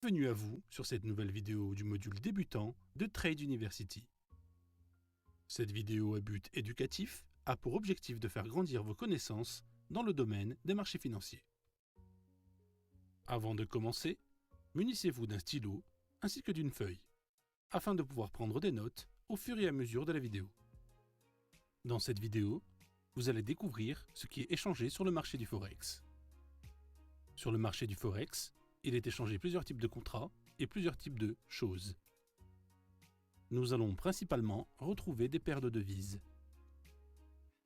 Bienvenue à vous sur cette nouvelle vidéo du module débutant de Trade University. Cette vidéo à but éducatif a pour objectif de faire grandir vos connaissances dans le domaine des marchés financiers. Avant de commencer, munissez-vous d'un stylo ainsi que d'une feuille, afin de pouvoir prendre des notes au fur et à mesure de la vidéo. Dans cette vidéo, vous allez découvrir ce qui est échangé sur le marché du Forex. Sur le marché du Forex, il est échangé plusieurs types de contrats et plusieurs types de choses. Nous allons principalement retrouver des paires de devises.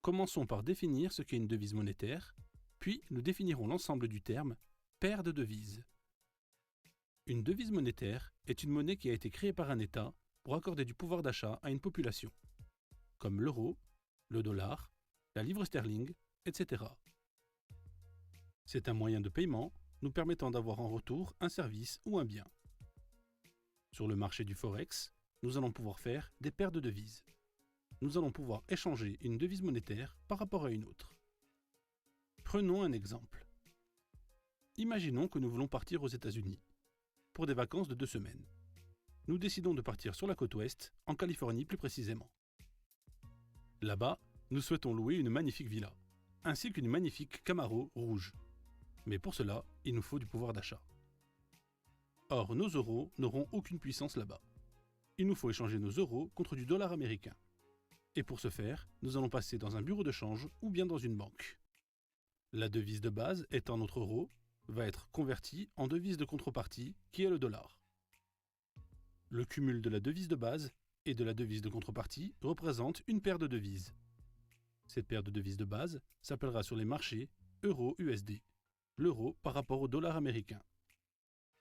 Commençons par définir ce qu'est une devise monétaire, puis nous définirons l'ensemble du terme « paire de devises ». Une devise monétaire est une monnaie qui a été créée par un État pour accorder du pouvoir d'achat à une population, comme l'euro, le dollar, la livre sterling, etc. C'est un moyen de paiement nous permettant d'avoir en retour un service ou un bien. Sur le marché du Forex, nous allons pouvoir faire des paires de devises. Nous allons pouvoir échanger une devise monétaire par rapport à une autre. Prenons un exemple. Imaginons que nous voulons partir aux États-Unis pour des vacances de 2 semaines. Nous décidons de partir sur la côte ouest, en Californie plus précisément. Là-bas, nous souhaitons louer une magnifique villa, ainsi qu'une magnifique Camaro rouge. Mais pour cela, il nous faut du pouvoir d'achat. Or, nos euros n'auront aucune puissance là-bas. Il nous faut échanger nos euros contre du dollar américain. Et pour ce faire, nous allons passer dans un bureau de change ou bien dans une banque. La devise de base, étant notre euro, va être convertie en devise de contrepartie qui est le dollar. Le cumul de la devise de base et de la devise de contrepartie représente une paire de devises. Cette paire de devises de base s'appellera sur les marchés euro-USD. L'euro par rapport au dollar américain.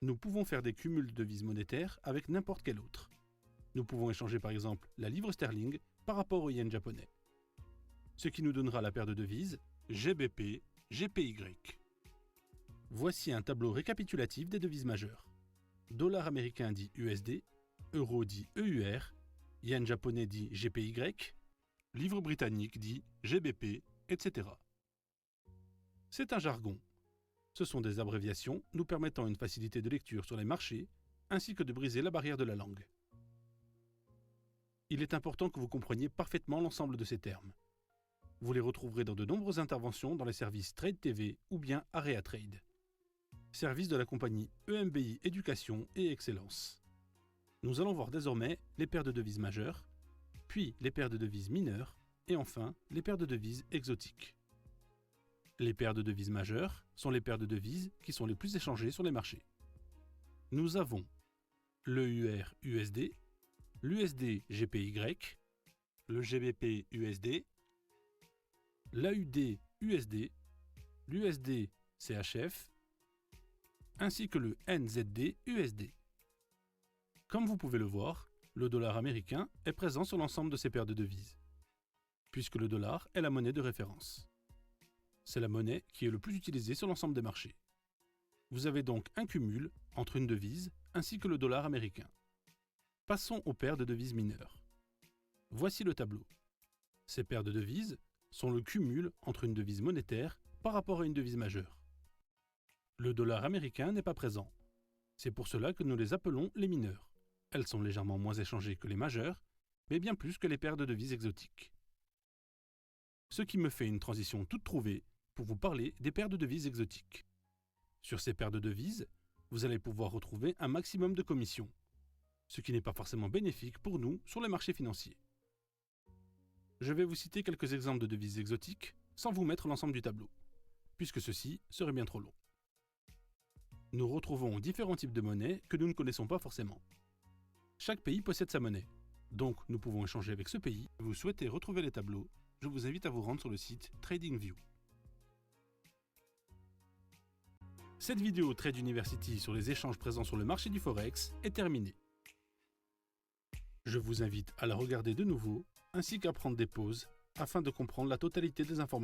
Nous pouvons faire des cumuls de devises monétaires avec n'importe quelle autre. Nous pouvons échanger par exemple la livre sterling par rapport au yen japonais. Ce qui nous donnera la paire de devises GBP, GPY. Voici un tableau récapitulatif des devises majeures. Dollar américain dit USD, euro dit EUR, yen japonais dit GPY, livre britannique dit GBP, etc. C'est un jargon. Ce sont des abréviations nous permettant une facilité de lecture sur les marchés, ainsi que de briser la barrière de la langue. Il est important que vous compreniez parfaitement l'ensemble de ces termes. Vous les retrouverez dans de nombreuses interventions dans les services Trade TV ou bien Area Trade. Service de la compagnie EMBI Éducation et Excellence. Nous allons voir désormais les paires de devises majeures, puis les paires de devises mineures, et enfin les paires de devises exotiques. Les paires de devises majeures sont les paires de devises qui sont les plus échangées sur les marchés. Nous avons l'EUR USD, l'USD GPY, le GBP USD, l'AUD USD, l'USD CHF, ainsi que le NZD USD. Comme vous pouvez le voir, le dollar américain est présent sur l'ensemble de ces paires de devises, puisque le dollar est la monnaie de référence. C'est la monnaie qui est le plus utilisée sur l'ensemble des marchés. Vous avez donc un cumul entre une devise ainsi que le dollar américain. Passons aux paires de devises mineures. Voici le tableau. Ces paires de devises sont le cumul entre une devise monétaire par rapport à une devise majeure. Le dollar américain n'est pas présent. C'est pour cela que nous les appelons les mineurs. Elles sont légèrement moins échangées que les majeures, mais bien plus que les paires de devises exotiques. Ce qui me fait une transition toute trouvée pour vous parler des paires de devises exotiques. Sur ces paires de devises, vous allez pouvoir retrouver un maximum de commissions, ce qui n'est pas forcément bénéfique pour nous sur les marchés financiers. Je vais vous citer quelques exemples de devises exotiques sans vous mettre l'ensemble du tableau, puisque ceci serait bien trop long. Nous retrouvons différents types de monnaies que nous ne connaissons pas forcément. Chaque pays possède sa monnaie, donc nous pouvons échanger avec ce pays. Si vous souhaitez retrouver les tableaux, je vous invite à vous rendre sur le site TradingView. Cette vidéo Trade University sur les échanges présents sur le marché du Forex est terminée. Je vous invite à la regarder de nouveau, ainsi qu'à prendre des pauses, afin de comprendre la totalité des informations.